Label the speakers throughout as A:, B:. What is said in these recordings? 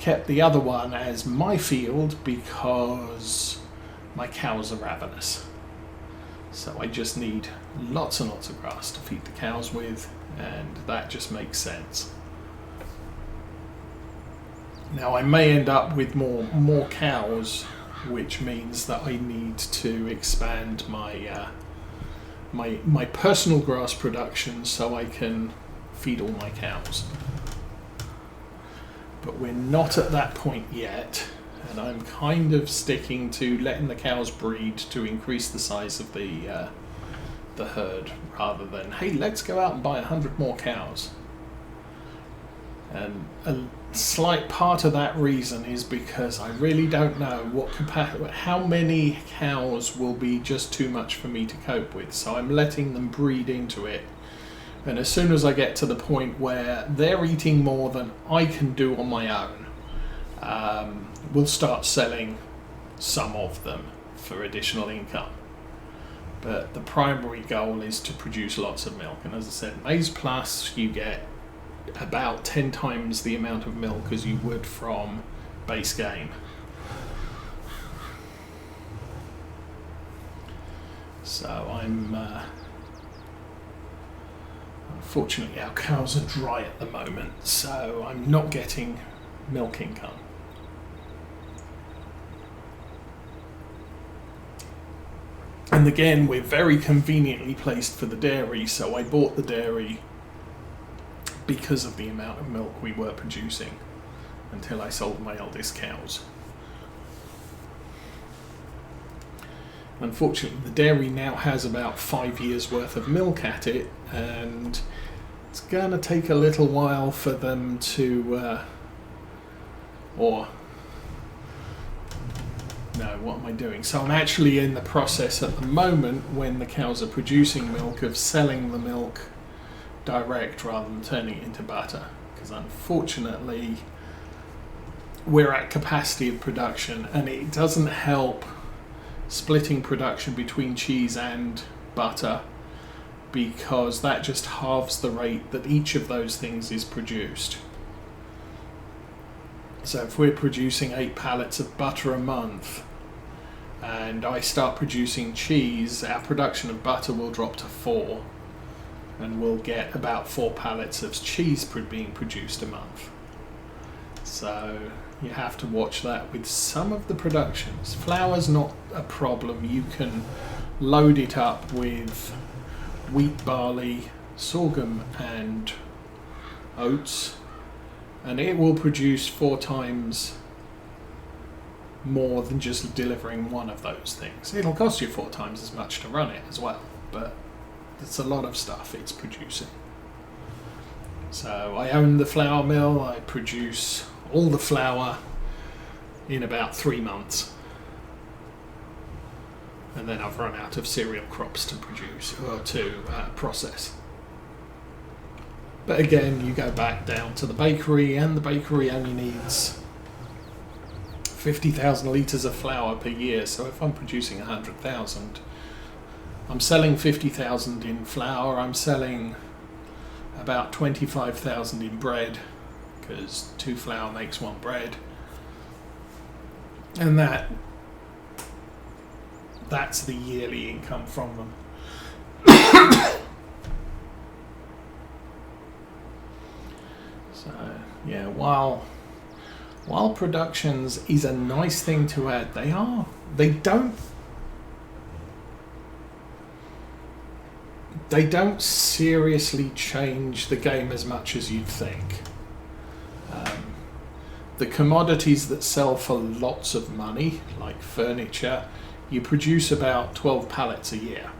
A: kept the other one as my field because my cows are ravenous. So I just need lots and lots of grass to feed the cows with, and that just makes sense. Now I may end up with more cows, which means that I need to expand my my personal grass production so I can feed all my cows. But we're not at that point yet, and I'm kind of sticking to letting the cows breed to increase the size of the herd, rather than, hey, let's go out and buy 100 more cows. And a slight part of that reason is because I really don't know how many cows will be just too much for me to cope with. So I'm letting them breed into it. And as soon as I get to the point where they're eating more than I can do on my own, we'll start selling some of them for additional income. But the primary goal is to produce lots of milk. And as I said, Maize Plus, you get about 10 times the amount of milk as you would from base game. So I'm unfortunately our cows are dry at the moment, so I'm not getting milk income. And again, we're very conveniently placed for the dairy, so I bought the dairy because of the amount of milk we were producing until I sold my eldest cows. Unfortunately, the dairy now has about 5 years worth of milk at it, and it's going to take a little while for them to what am I doing? So I'm actually in the process at the moment, when the cows are producing milk, of selling the milk direct rather than turning it into butter, because unfortunately we're at capacity of production, and it doesn't help splitting production between cheese and butter, because that just halves the rate that each of those things is produced. So if we're producing 8 pallets of butter a month and I start producing cheese, our production of butter will drop to 4, and we'll get about 4 pallets of cheese being produced a month. So you have to watch that with some of the productions. Flour's not a problem. You can load it up with wheat, barley, sorghum and oats, and it will produce 4 times more than just delivering one of those things. It'll cost you 4 times as much to run it as well, but it's a lot of stuff it's producing. So I own the flour mill. I produce all the flour in about 3 months, and then I've run out of cereal crops to produce or to process. But again, you go back down to the bakery, and the bakery only needs 50,000 litres of flour per year. So if I'm producing 100,000, I'm selling 50,000 in flour. I'm selling about 25,000 in bread, because 2 flour makes 1 bread, and that's the yearly income from them. So yeah, while productions is a nice thing to add, they don't seriously change the game as much as you'd think. The commodities that sell for lots of money, like furniture, you produce about 12 pallets a year.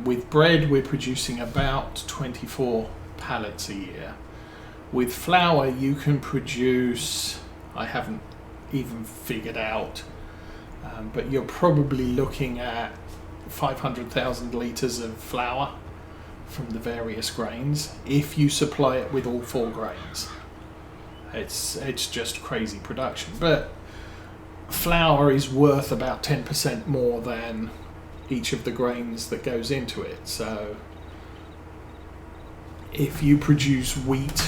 A: With bread, we're producing about 24 pallets a year. With flour, you can produce, I haven't even figured out, but you're probably looking at 500,000 litres of flour from the various grains if you supply it with all 4 grains. It's just crazy production, but flour is worth about 10% more than each of the grains that goes into it. So if you produce wheat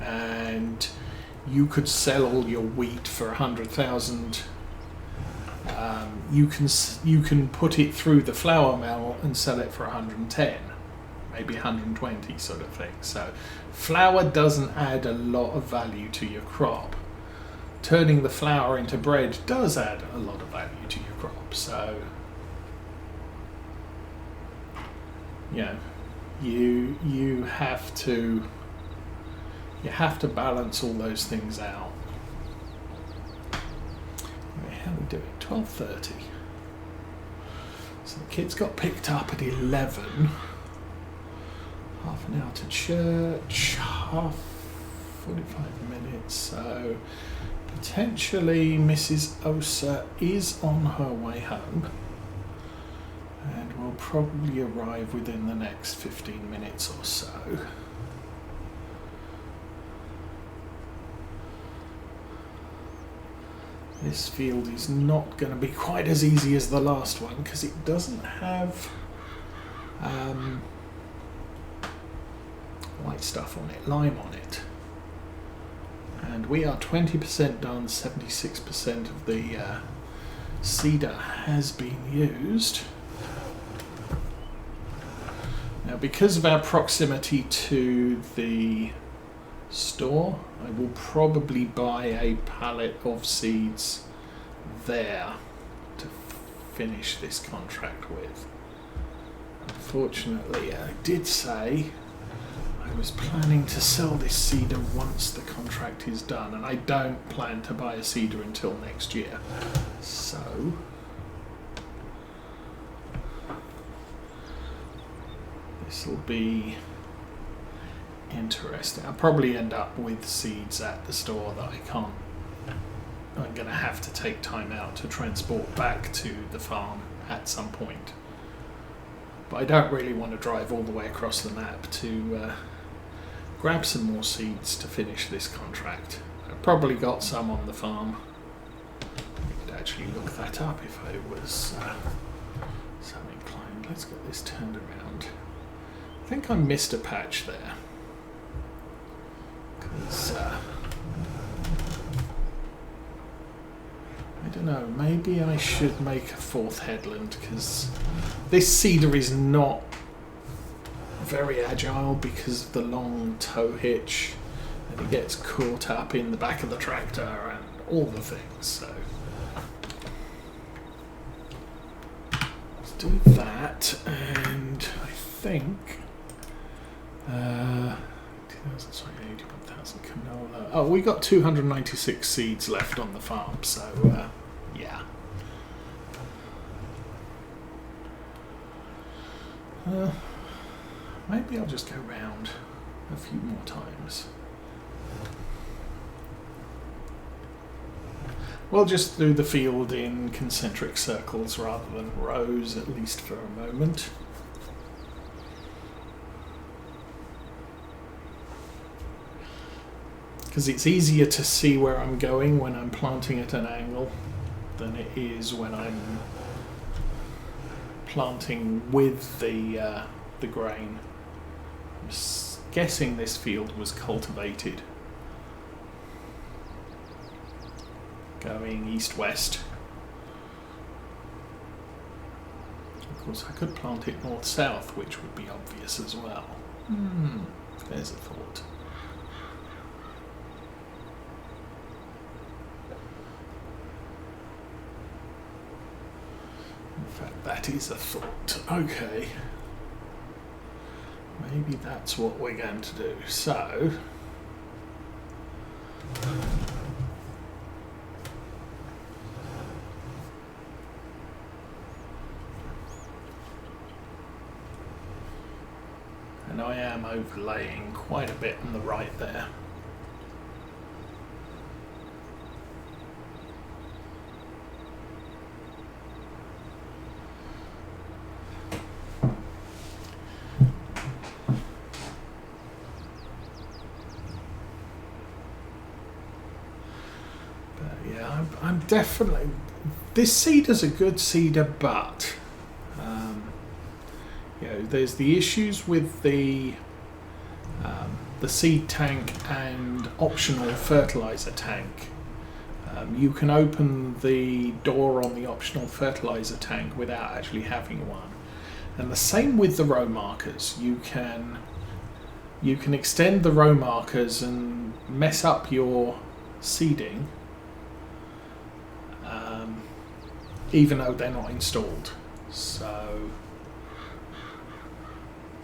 A: and you could sell all your wheat for 100,000. You can put it through the flour mill and sell it for 110, maybe 120 sort of thing. So flour doesn't add a lot of value to your crop. Turning the flour into bread does add a lot of value to your crop. So you have to balance all those things out. How are we doing? 12:30. So the kids got picked up at 11. Half an hour to church. 45 minutes. So potentially Mrs. Osa is on her way home and will probably arrive within the next 15 minutes or so. This field is not going to be quite as easy as the last one because it doesn't have white stuff on it, lime on it. And we are 20% done, 76% of the seeder has been used. Now, because of our proximity to the store, I will probably buy a pallet of seeds there to finish this contract with. Unfortunately, I did say I was planning to sell this seeder once the contract is done, and I don't plan to buy a seeder until next year. So this will be interesting. I'll probably end up with seeds at the store that I'm going to have to take time out to transport back to the farm at some point. But I don't really want to drive all the way across the map to grab some more seeds to finish this contract. I've probably got some on the farm. I could actually look that up if I was so inclined. Let's get this turned around. I think I missed a patch there. I don't know, maybe I should make a fourth headland because this seeder is not very agile because of the long tow hitch and it gets caught up in the back of the tractor and all the things. So let's do that, and I think 81,000 canola. Oh, we got 296 seeds left on the farm, so yeah. Maybe I'll just go round a few more times. We'll just do the field in concentric circles rather than rows, at least for a moment. Because it's easier to see where I'm going when I'm planting at an angle than it is when I'm planting with the grain. I'm guessing this field was cultivated going east-west. Of course, I could plant it north-south, which would be obvious as well. There's a thought. In fact, that is a thought. Okay. Maybe that's what we're going to do. So, and I am overlaying quite a bit on the right there. I'm definitely, this seeder's a good seeder, but you know, there's the issues with the the seed tank and optional fertilizer tank. You can open the door on the optional fertilizer tank without actually having one. And the same with the row markers. You can extend the row markers and mess up your seeding, even though they're not installed. So,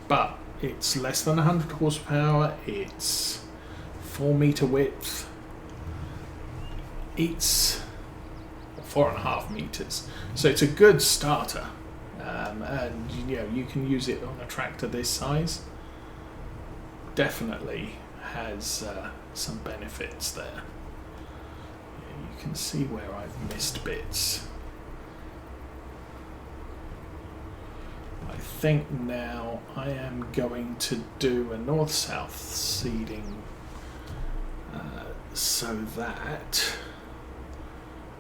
A: but it's less than 100 horsepower, it's 4 meter width, it's 4.5 meters. So it's a good starter, and you can use it on a tractor this size. Definitely has some benefits there. You can see where I've missed bits. I think now I am going to do a north-south seeding so that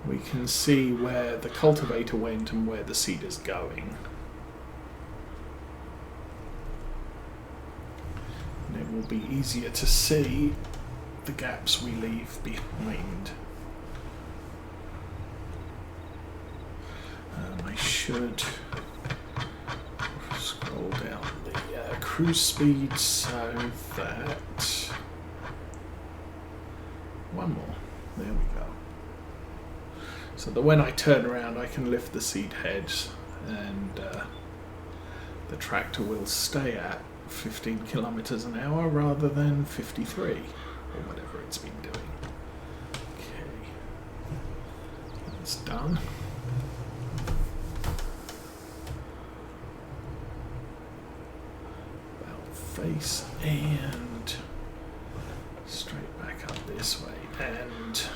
A: we can see where the cultivator went and where the seed is going. And it will be easier to see the gaps we leave behind. I should scroll down the cruise speed so that one more. There we go. So that when I turn around, I can lift the seed heads, and the tractor will stay at 15 kilometers an hour rather than 53 or whatever it's been doing. Okay, that's done. Face and straight back up this way, and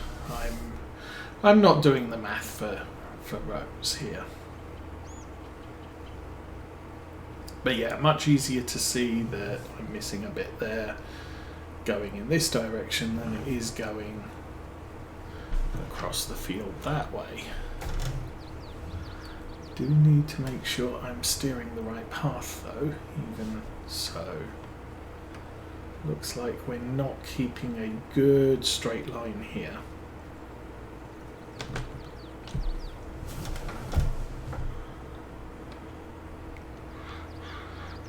A: I'm not doing the math for rows here, but yeah, much easier to see that I'm missing a bit there going in this direction than it is going across the field that way. Do need to make sure I'm steering the right path though, even so. Looks like we're not keeping a good straight line here.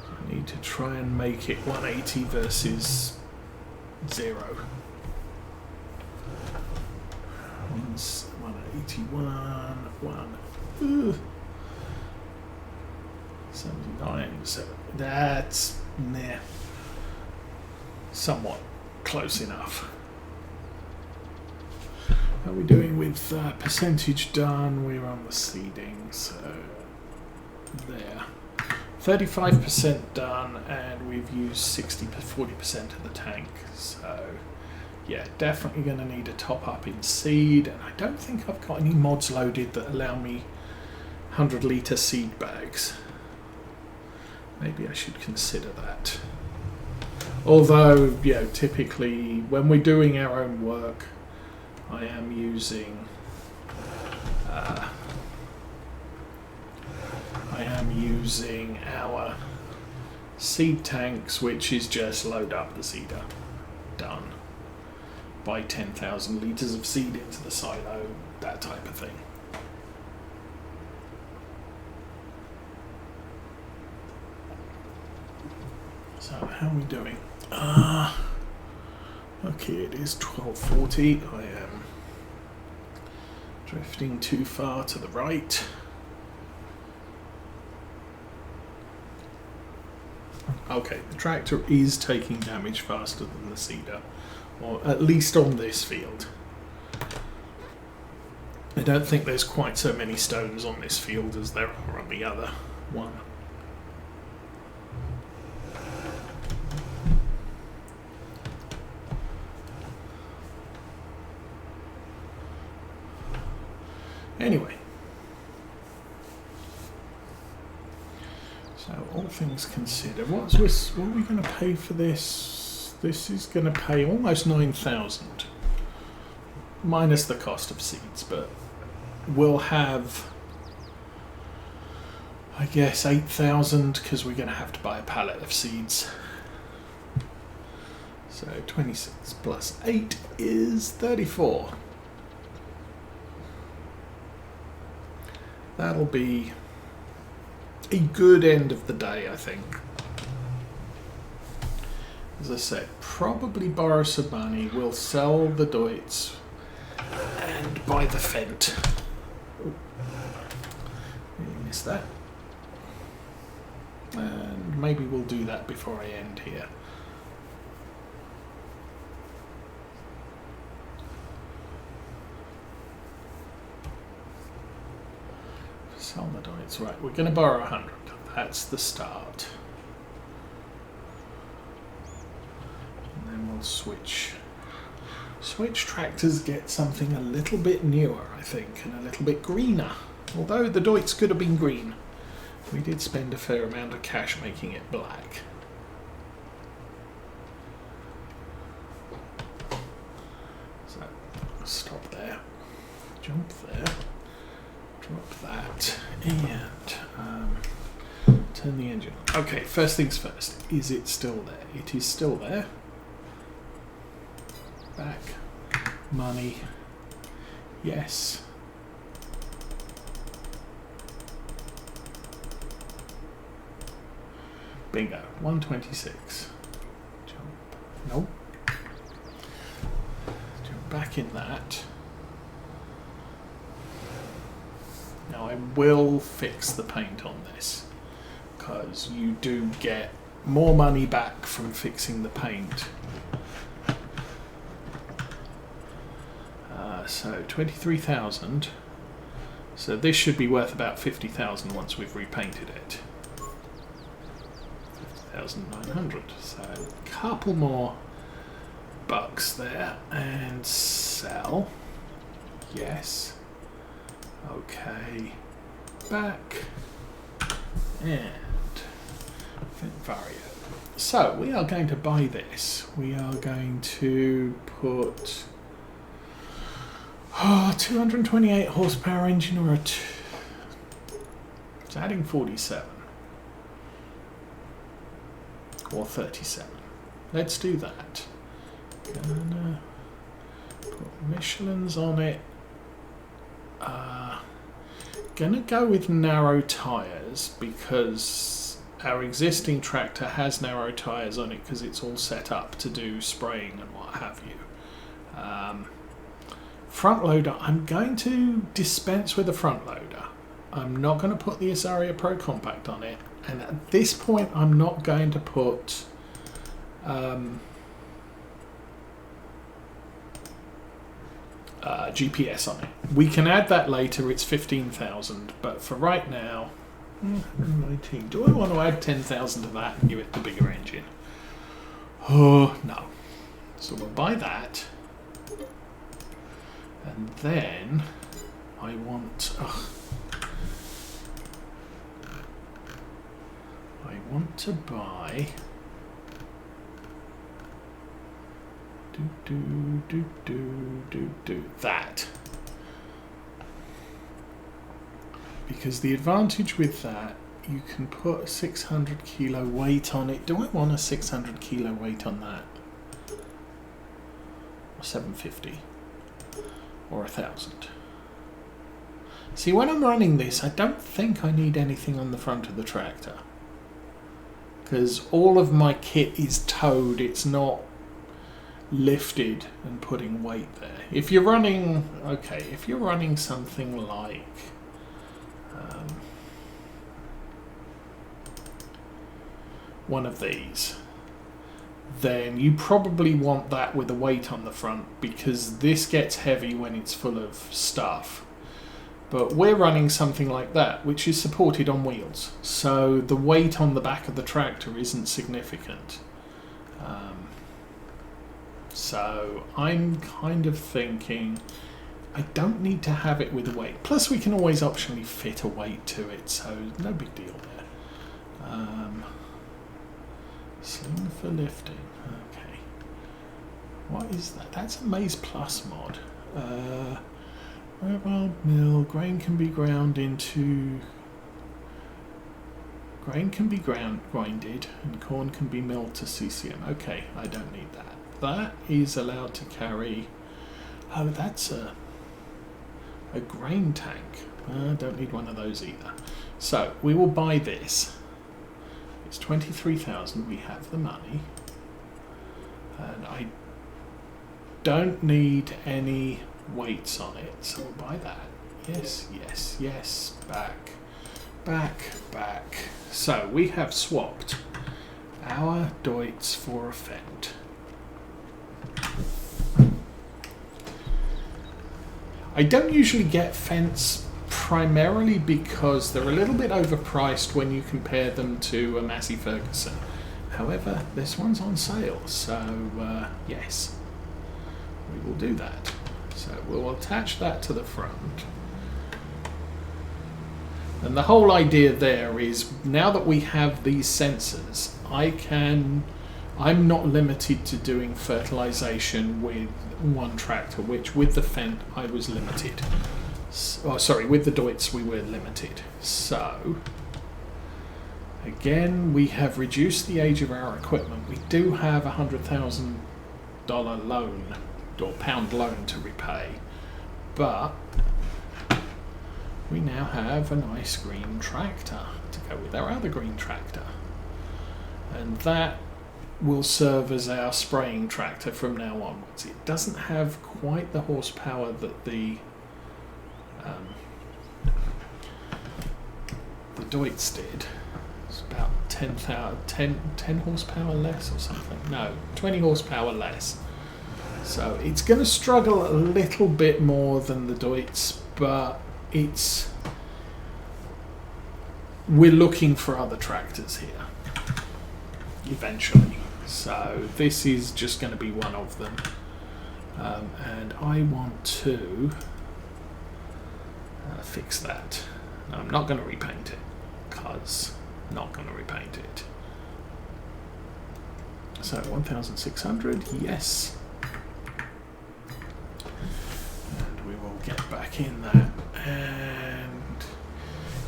A: I need to try and make it 180 versus 0. 181, 79, 7. That's somewhat close enough. How are we doing with percentage done? We're on the seeding, so there. 35% done, and we've used 40% of the tank. So yeah, definitely going to need a top up in seed, and I don't think I've got any mods loaded that allow me 100-litre seed bags. Maybe I should consider that. Although, typically when we're doing our own work, I am using our seed tanks, which is just load up the seeder, done. Buy 10,000 litres of seed into the silo, that type of thing. So how are we doing? Okay, it is 12:40. I am drifting too far to the right. Okay, the tractor is taking damage faster than the seeder, or at least on this field. I don't think there's quite so many stones on this field as there are on the other one. Anyway, so all things considered, what are we going to pay for this? This is going to pay almost 9,000, minus the cost of seeds, but we'll have, I guess, 8,000 because we're going to have to buy a pallet of seeds. So 26 plus 8 is 34. That'll be a good end of the day, I think. As I said, probably borrow some money. We'll sell the Deutz and buy the Fent. Oh, really missed that. And maybe we'll do that before I end here. Sell the Deutz. Right, we're going to borrow 100. That's the start. And then we'll switch tractors, get something a little bit newer, I think, and a little bit greener. Although the Deutz could have been green, we did spend a fair amount of cash making it black. So, stop there, jump there, drop that, and turn the engine on. Okay, first things first, is it still there? It is still there. Back, money, yes. Bingo, 126. Jump, nope. Jump back in that. Now I will fix the paint on this, because you do get more money back from fixing the paint. So 23,000. So this should be worth about 50,000 once we've repainted it. 50,900. So a couple more bucks there, and sell. Yes. Okay. Back and Vario. So we are going to buy this. We are going to put 228 horsepower engine, or it's adding 47 or 37. Let's do that. Gonna put Michelin's on it. Gonna go with narrow tyres, because our existing tractor has narrow tyres on it because it's all set up to do spraying and what have you. Front loader, I'm going to dispense with the front loader. I'm not going to put the Azaria Pro Compact on it, and at this point I'm not going to put GPS on it. We can add that later, it's 15,000, but for right now, 19. Do I want to add 10,000 to that and give it the bigger engine? Oh, no. So we'll buy that. And then I want to buy that, because the advantage with that, you can put a 600 kilo weight on it. Do I want a 600 kilo weight on that? Or 750? Or 1,000. See, when I'm running this, I don't think I need anything on the front of the tractor, because all of my kit is towed. It's not lifted and putting weight there. If you're running, okay, if you're running something like one of these, then you probably want that with a weight on the front, because this gets heavy when it's full of stuff. But we're running something like that, which is supported on wheels, so the weight on the back of the tractor isn't significant. So I'm kind of thinking I don't need to have it with a weight. Plus we can always optionally fit a weight to it, so no big deal there. Sling for lifting. Okay. What is that? That's a Maize Plus mod. Mobile mill. Grain can be ground into. Grain can be grinded, and corn can be milled to CCM. Okay, I don't need that. that is allowed to carry, oh, that's a grain tank. I don't need one of those either. So we will buy this. It's 23,000, we have the money. And I don't need any weights on it, so we'll buy that. Yes, yes, yes, back, back, back. So we have swapped our Deutz for a Fendt. I don't usually get Fendts primarily because they're a little bit overpriced when you compare them to a Massey Ferguson. However, this one's on sale, so yes, we will do that. So we'll attach that to the front. And the whole idea there is, now that we have these sensors, I'm not limited to doing fertilization with one tractor, which with the Fendt I was limited. With the Deutz we were limited. So again, we have reduced the age of our equipment. We do have $100,000 loan or pound loan to repay, but we now have a nice green tractor to go with our other green tractor, and that will serve as our spraying tractor from now onwards. It doesn't have quite the horsepower that the Deutz did. It's about 10 horsepower less or something. No, 20 horsepower less. So it's going to struggle a little bit more than the Deutz, but we're looking for other tractors here eventually. So this is just going to be one of them. And I want to fix that. No, I'm not going to repaint it, because I'm not going to repaint it. So 1,600, yes. And we will get back in that and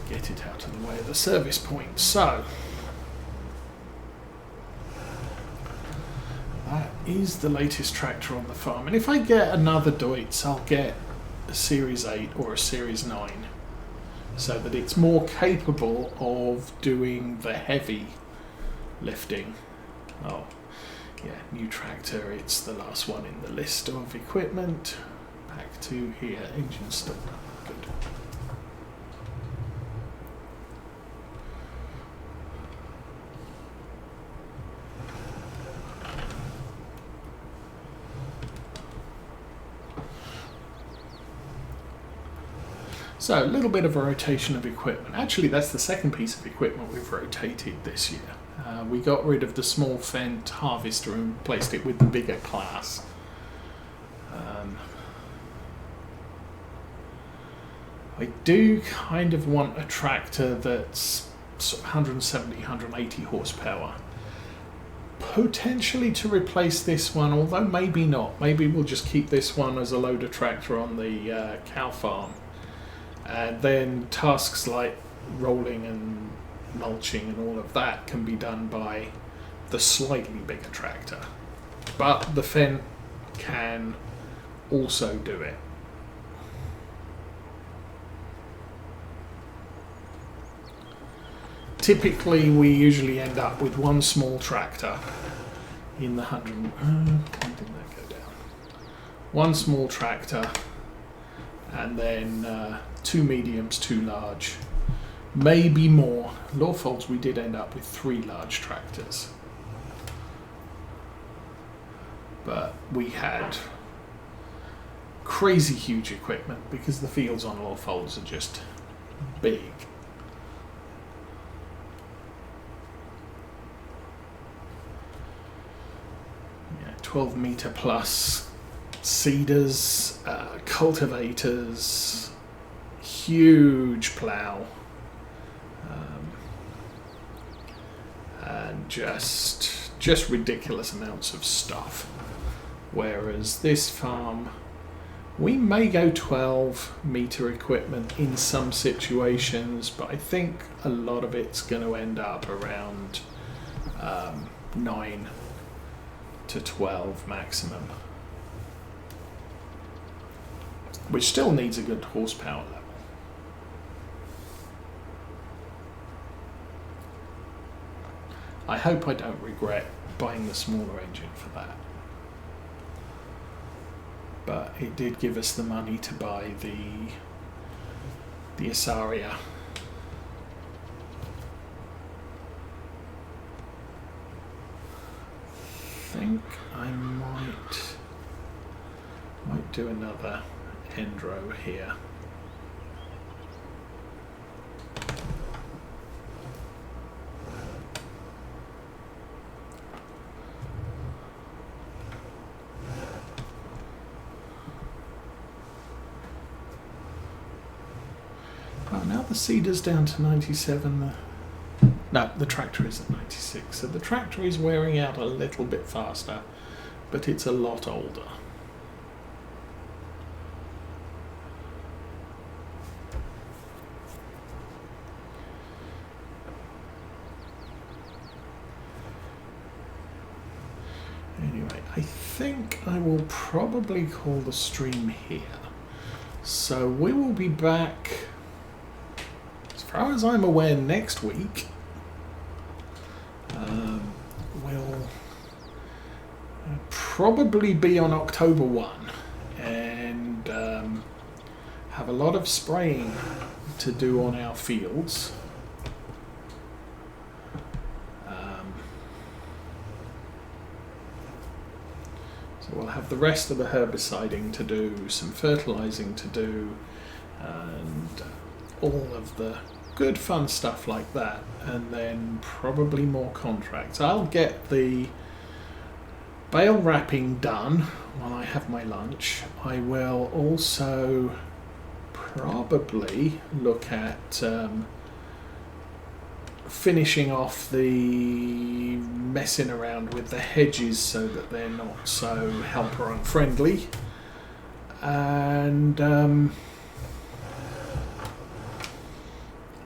A: get it out of the way of the service point. So that is the latest tractor on the farm. And if I get another Deutz, I'll get a Series 8 or a Series 9, so that it's more capable of doing the heavy lifting. Oh, yeah, new tractor. It's the last one in the list of equipment. Back to here, engine stop. Good. So a little bit of a rotation of equipment. Actually, that's the second piece of equipment we've rotated this year. We got rid of the small Fendt harvester and replaced it with the bigger class. I do kind of want a tractor that's sort of 170, 180 horsepower. Potentially to replace this one, although maybe not. Maybe we'll just keep this one as a loader tractor on the cow farm. And then tasks like rolling and mulching and all of that can be done by the slightly bigger tractor. But the Fendt can also do it. Typically, we usually end up with one small tractor in the 100. Why didn't that go down? One small tractor, and then 2 mediums, 2 large, maybe more. Lawfolds, we did end up with 3 large tractors, but we had crazy huge equipment because the fields on Lawfolds are just big. 12-meter plus seeders, cultivators, huge plough, and just ridiculous amounts of stuff. Whereas this farm, we may go 12-meter equipment in some situations, but I think a lot of it's going to end up around 9 to 12 maximum, which still needs a good horsepower level. I hope I don't regret buying the smaller engine for that. But it did give us the money to buy the Asaria. I think I might do another end row here. Oh, now the seeder's down to 97. No, the tractor is at 96. So the tractor is wearing out a little bit faster, but it's a lot older. Anyway, I think I will probably call the stream here. So we will be back, as far as I'm aware, next week. We'll probably be on October 1 and have a lot of spraying to do on our fields. So we'll have the rest of the herbiciding to do, some fertilizing to do, and all of the good fun stuff like that, and then probably more contracts. I'll get the bale wrapping done while I have my lunch. I will also probably look at finishing off the messing around with the hedges so that they're not so helper unfriendly, and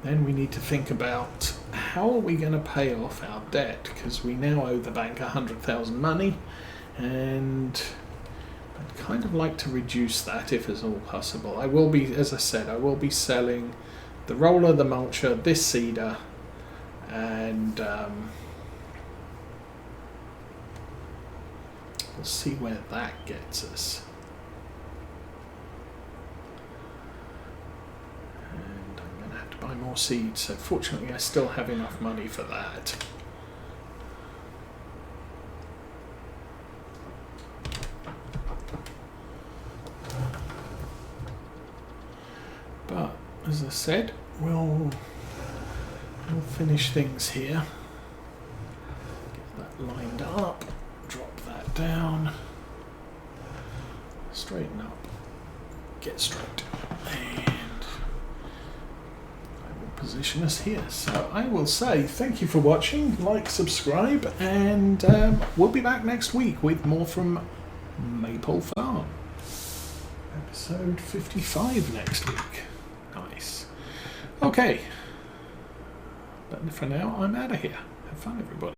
A: then we need to think about how are we going to pay off our debt, because we now owe the bank 100,000 money, and I'd kind of like to reduce that if at all possible. I will be, as I said, I will be selling the roller, the mulcher, this seeder, and we'll see where that gets us. Buy more seeds, so fortunately I still have enough money for that. But as I said, we'll finish things here. Get that lined up, drop that down, straighten up, get straight, and position us here. So I will say thank you for watching, like, subscribe, and we'll be back next week with more from Maypole Farm. Episode 55 next week. Nice. Okay. But for now, I'm out of here. Have fun, everybody.